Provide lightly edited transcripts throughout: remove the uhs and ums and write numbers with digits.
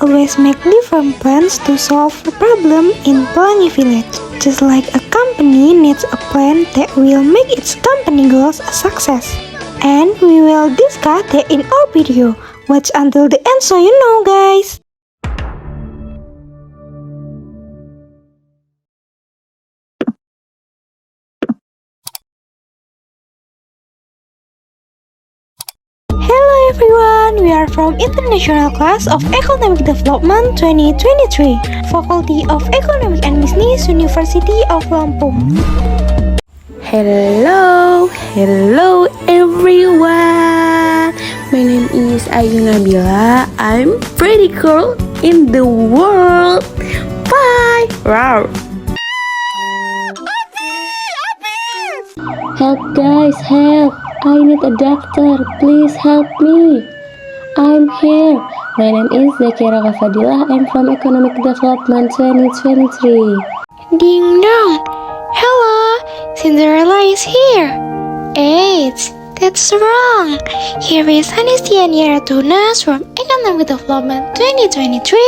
always make different plans to solve a problem in Pelangi village. Just like a company needs a plan that will make its company goals a success. And we will discuss that in our video. Watch until the end so you know, guys. Hello everyone, we are from International Class of Economic Development 2023, Faculty of Economic and Business, University of Lampung. Hello everyone. My name is Ayu Nabila. I'm pretty girl in the world. Bye. Wow. Help guys, help! I need a doctor. Please help me. I'm here. My name is Zakira Kafadilah. I'm from Economic Development 2023. Ding dong! Hello, Cinderella is here. Eight, that's wrong. Here is Anastasia Tunas from Economic Development 2023.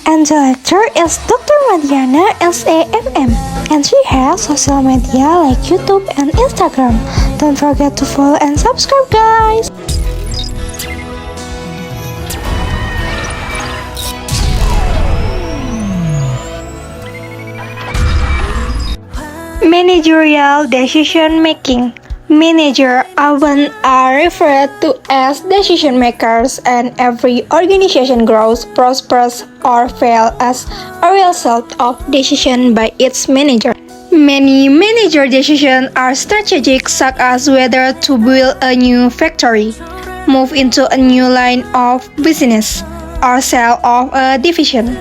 And the lecturer is Dr. Madiana SAMM. And she has social media like YouTube and Instagram. Don't forget to follow and subscribe, guys. Managerial decision making. Manager often are referred to as decision makers, and every organization grows, prospers, or fails as a result of decision by its manager. Many manager decisions are strategic, such as whether to build a new factory, move into a new line of business, or sell off a division.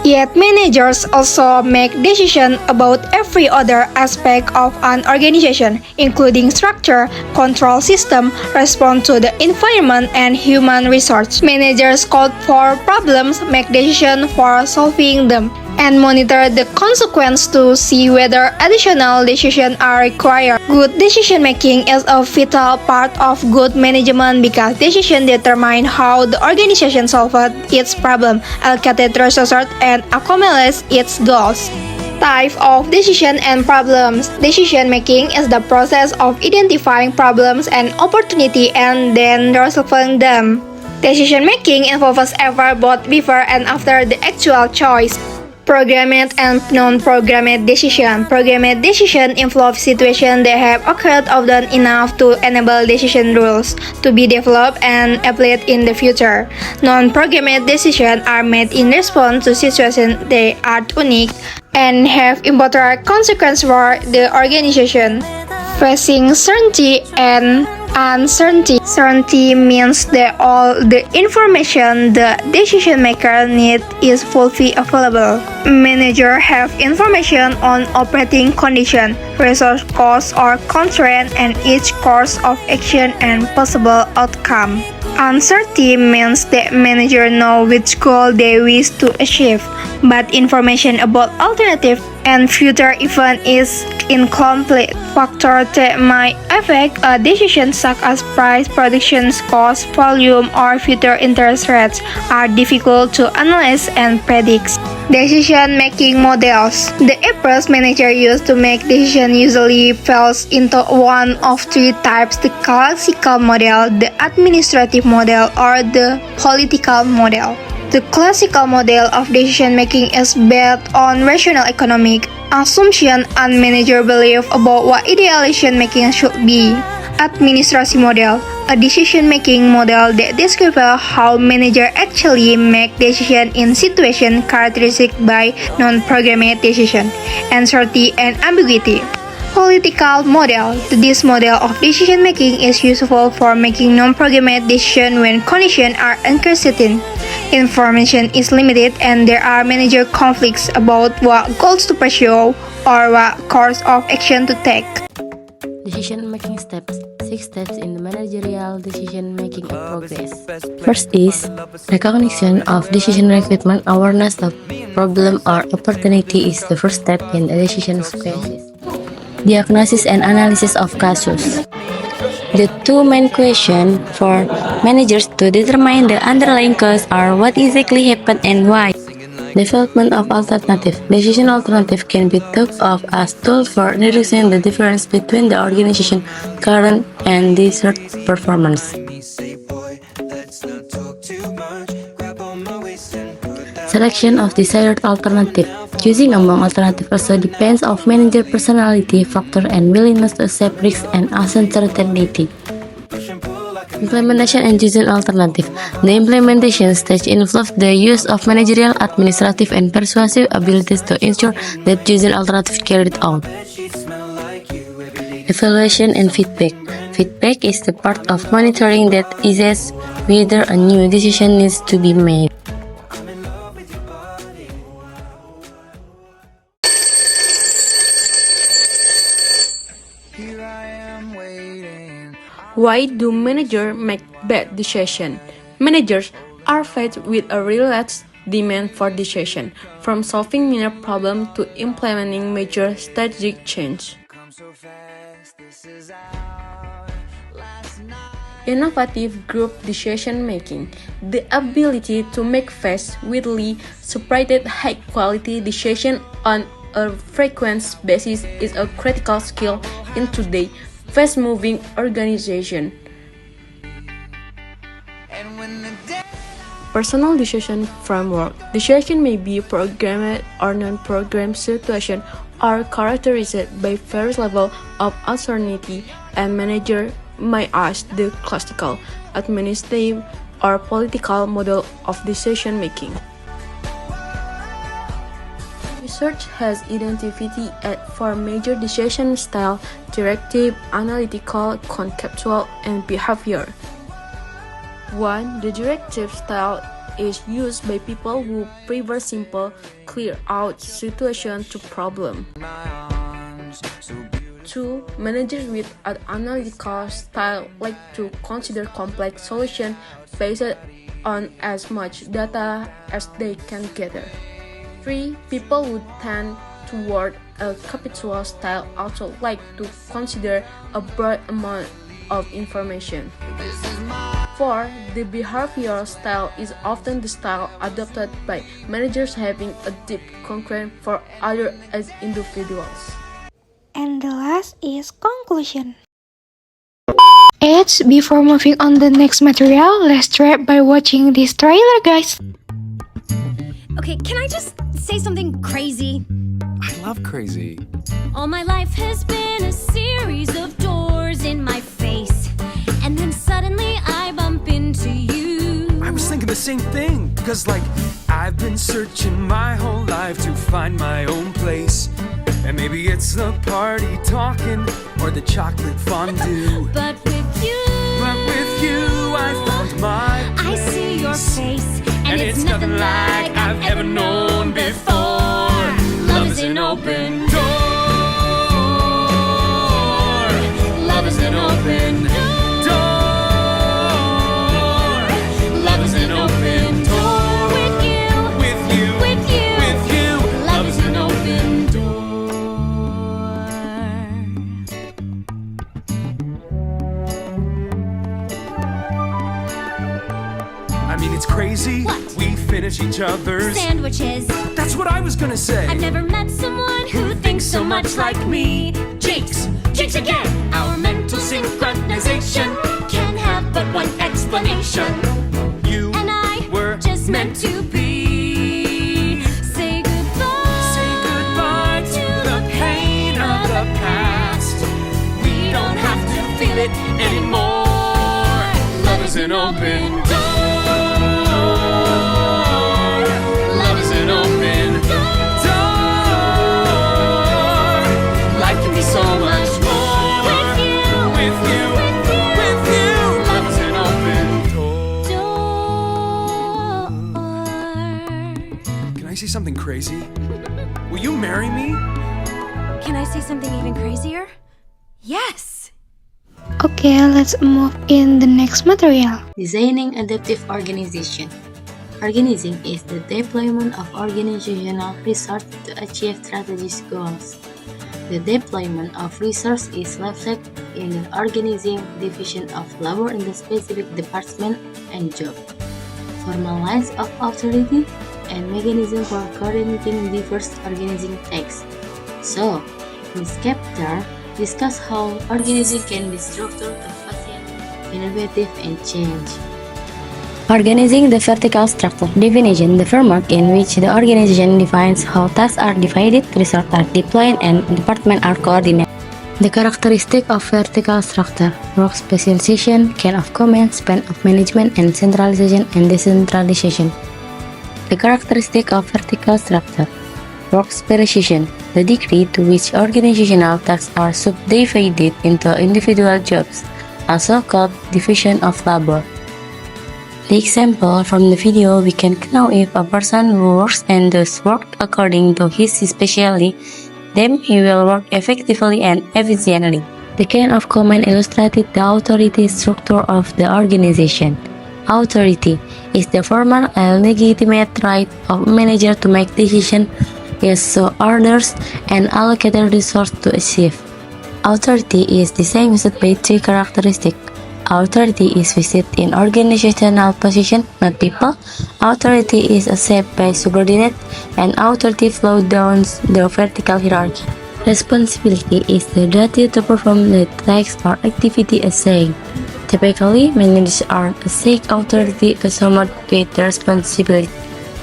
Yet managers also make decisions about every other aspect of an organization, including structure, control system, response to the environment, and human resource. Managers code for problems, make decisions for solving them, and monitor the consequence to see whether additional decisions are required. Good decision making is a vital part of good management because decisions determine how the organization solves its problem, allocated resources, and accommodates its goals. Type of decision and problems. Decision making is the process of identifying problems and opportunity and then resolving them. Decision making involves effort both before and after the actual choice. Programmed and non-programmed decision. Programmed decision involve situations that have occurred often enough to enable decision rules to be developed and applied in the future. Non-programmed decisions are made in response to situations that are unique and have important consequences for the organization. Facing certainty and uncertainty. Certainty means that all the information the decision maker needs is fully available. Managers have information on operating conditions, resource costs or constraints, and each course of action and possible outcome. Uncertainty means that managers know which goal they wish to achieve, but information about alternative and future events is incomplete. Factors that might affect a decision, such as price, production cost, volume, or future interest rates, are difficult to analyze and predict. Decision-making models. The approach managers use to make decisions usually falls into one of three types: the classical model, the administrative model, or the political model. The classical model of decision-making is based on rational economic assumption and manager belief about what ideal decision-making should be. Administrative model, a decision-making model that describes how managers actually make decisions in situations characterized by non-programmed decision, uncertainty, and ambiguity. Political model. This model of decision-making is useful for making non-programmed decisions when conditions are uncertain, information is limited, and there are manager conflicts about what goals to pursue or what course of action to take. Decision-making steps. 6 steps in the managerial decision-making in progress. First is recognition of decision recruitment. Awareness of problem or opportunity is the first step in a decision process. Diagnosis and analysis of cases. The two main questions for managers to determine the underlying cause are what exactly happened and why. Development of alternative. Decision alternative can be thought of as tool for reducing the difference between the organization's current and desired performance. Selection of desired alternative. Choosing among alternatives also depends on manager personality factor and willingness to accept risks and uncertainty. Implementation and choosing alternative. The implementation stage involves the use of managerial, administrative, and persuasive abilities to ensure that choosing alternative carried out. Evaluation and feedback. Feedback is the part of monitoring that assesses whether a new decision needs to be made. Why do managers make bad decisions? Managers are faced with a relentless demand for decision, from solving minor problems to implementing major strategic change. Innovative group decision making. The ability to make fast, widely separated, high-quality decisions on a frequent basis is a critical skill in today's fast-moving organization. Personal decision framework. Decision may be programmed or non-programmed situation are characterized by various levels of uncertainty, and manager may ask the classical, administrative, or political model of decision making. Research has identified four major decision styles: directive, analytical, conceptual, and behavior. 1. The directive style is used by people who prefer simple, clear-out solution to problem. 2. Managers with an analytical style like to consider complex solutions based on as much data as they can gather. 3. People who tend toward a conceptual style also like to consider a broad amount of information. 4. The behavioral style is often the style adopted by managers having a deep concern for others as individuals. And the last is conclusion. Before moving on the next material, let's start by watching this trailer, guys. Okay, can I just say something crazy? I love crazy. All my life has been a series of doors in my face, and then suddenly I bump into you. I was thinking the same thing, cause I've been searching my whole life to find my own place. And maybe it's the party talking or the chocolate fondue. But with you, I found my place. I see your face, and it's nothing like I've ever known before. Love is an open door. Love is an open door. Love is an open door. With you, love is an open door. I mean, it's crazy. What? We finish each other's Sandwiches. That's what I was gonna say. I've never met someone who thinks so much like me. Jinx again. Our mental synchronization can have but one explanation. You And I were just meant to be. Say goodbye. Say goodbye to the pain of the past. We don't have to feel it anymore. Love is an open door. Love is an open door. Life can be so much more with you. Love is an open door. Can I say something crazy? Will you marry me? Can I say something even crazier? Yes! Okay, let's move in the next material. Designing adaptive organization. Organizing is the deployment of organizational resources to achieve strategic goals. The deployment of resources is reflected in the organizing division of labor in the specific department and job. Formal lines of authority and mechanism for coordinating diverse organizing tasks. So, this chapter discuss how organizing can be structured to facilitate innovative and change. Organizing the vertical structure. Definition: the framework in which the organization defines how tasks are divided, resources are deployed, and departments are coordinated. The characteristic of vertical structure: work specialization, chain of command, span of management, and centralization and decentralization. The characteristic of vertical structure: work specialization, the degree to which organizational tasks are subdivided into individual jobs, also called division of labor. The example from the video, we can know if a person works and does work according to his specialty, then he will work effectively and efficiently. The chain of command illustrated the authority structure of the organization. Authority is the formal and legitimate right of a manager to make decisions, issue orders, and allocate resources to achieve. Authority is distinguished by three characteristics. Authority is vested in organizational position, not people. Authority is accepted by subordinates, and authority flows down the vertical hierarchy. Responsibility is the duty to perform the task or activity assigned. Typically, managers are assigned authority associated with responsibility.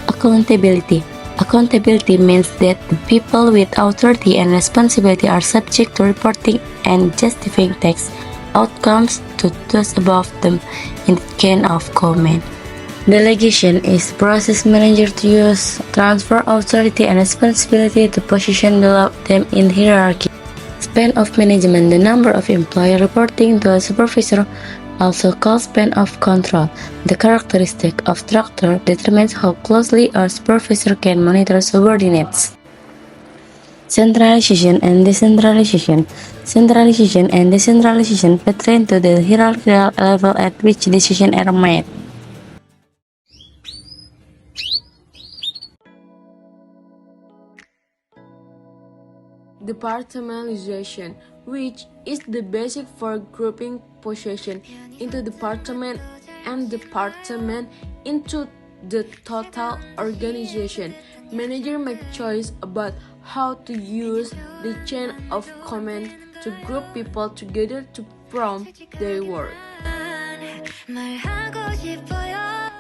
Accountability. Accountability means that the people with authority and responsibility are subject to reporting and justifying task outcomes to those above them in the chain of command. Delegation is process manager to use transfer authority and responsibility to position below them in hierarchy. Span of management, the number of employees reporting to a supervisor, also called span of control. The characteristic of structure determines how closely a supervisor can monitor subordinates. Centralization and decentralization. Centralization and decentralization pertain to the hierarchical level at which decisions are made. Departmentalization, which is the basic for grouping position into department and department into the total organization. Manager make choice about how to use the chain of command to group people together to perform their work.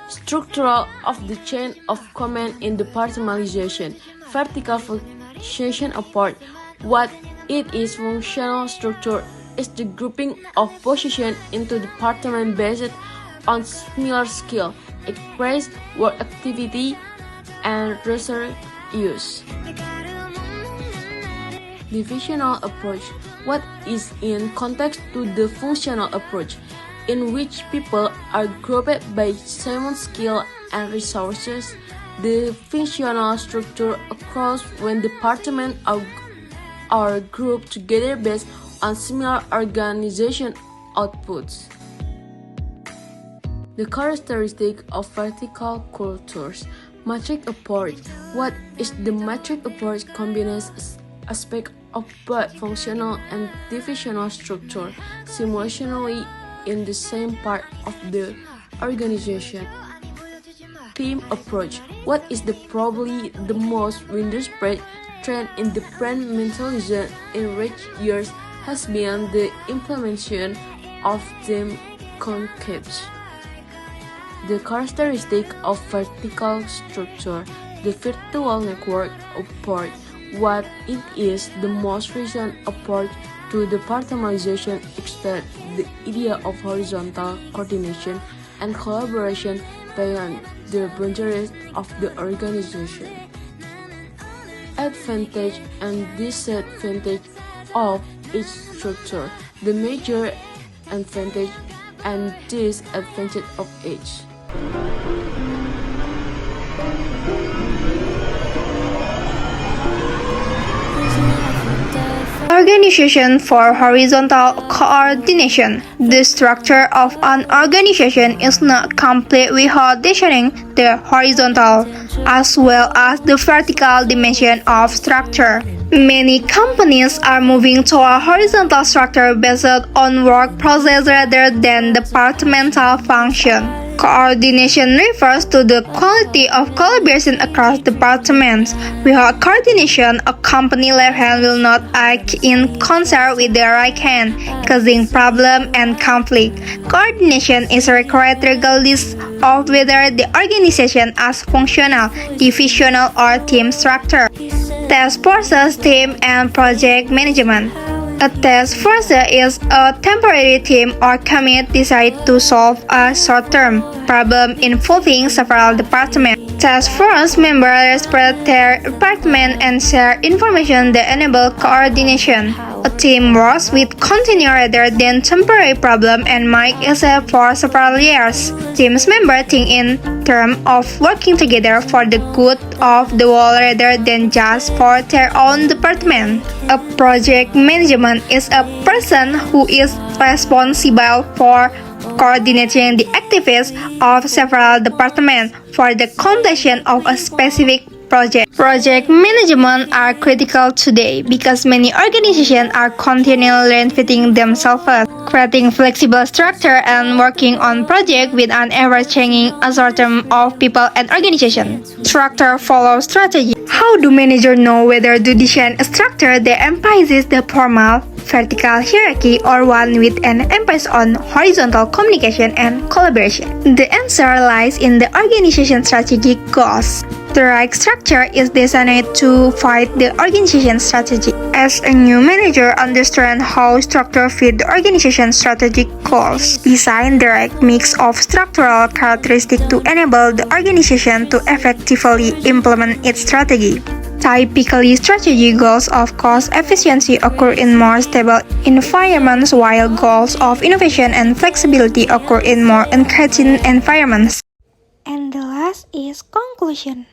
Structural of the chain of command in departmentalization. Vertical function apart. What it is functional structure is the grouping of position into department based on similar skill, express work activity, and resource use. Divisional approach. What is in context to the functional approach, in which people are grouped by same skill and resources. The functional structure occurs when departments are grouped together based on similar organization outputs. The characteristic of vertical cultures. Matrix approach. What is the matrix approach combines aspects of both functional and divisional structure simultaneously in the same part of the organization. Team approach. What is probably the most widespread trend in departmentalism in recent years has been the implementation of team concepts. The characteristic of vertical structure. The virtual network approach. What it is the most recent approach to departmentalization extends the idea of horizontal coordination and collaboration beyond the boundaries of the organization. Advantage and disadvantage of each structure. The major advantage and disadvantage of each. Organization for horizontal coordination. The structure of an organization is not complete without defining the horizontal as well as the vertical dimension of structure. Many companies are moving to a horizontal structure based on work process rather than departmental function. Coordination refers to the quality of collaboration across departments. Without coordination, a company left hand will not act in concert with the right hand, causing problem and conflict. Coordination is required regardless of whether the organization is functional, divisional, or team structure. Task forces, team, and project management. A task force is a temporary team or committee designed to solve a short-term problem involving several departments. Task force members spread their department and share information that enable coordination. A team works with continuous rather than temporary problem and might exist for several years. Teams members think in terms of working together for the good of the whole rather than just for their own department. A project management is a person who is responsible for coordinating the activities of several departments for the completion of a specific project. Project management are critical today because many organizations are continually reinventing themselves, creating flexible structure and working on projects with an ever-changing assortment of people and organizations. Structure follows strategy. How do managers know whether to design a structure that emphasizes the formal, vertical hierarchy or one with an emphasis on horizontal communication and collaboration? The answer lies in the organization strategic goals. The right structure is designed to fit the organization strategy. As a new manager, understand how structure fit the organization strategic goals. Design the right mix of structural characteristics to enable the organization to effectively implement its strategy. Typically, strategy goals of cost efficiency occur in more stable environments, while goals of innovation and flexibility occur in more engaging environments. And the last is conclusion.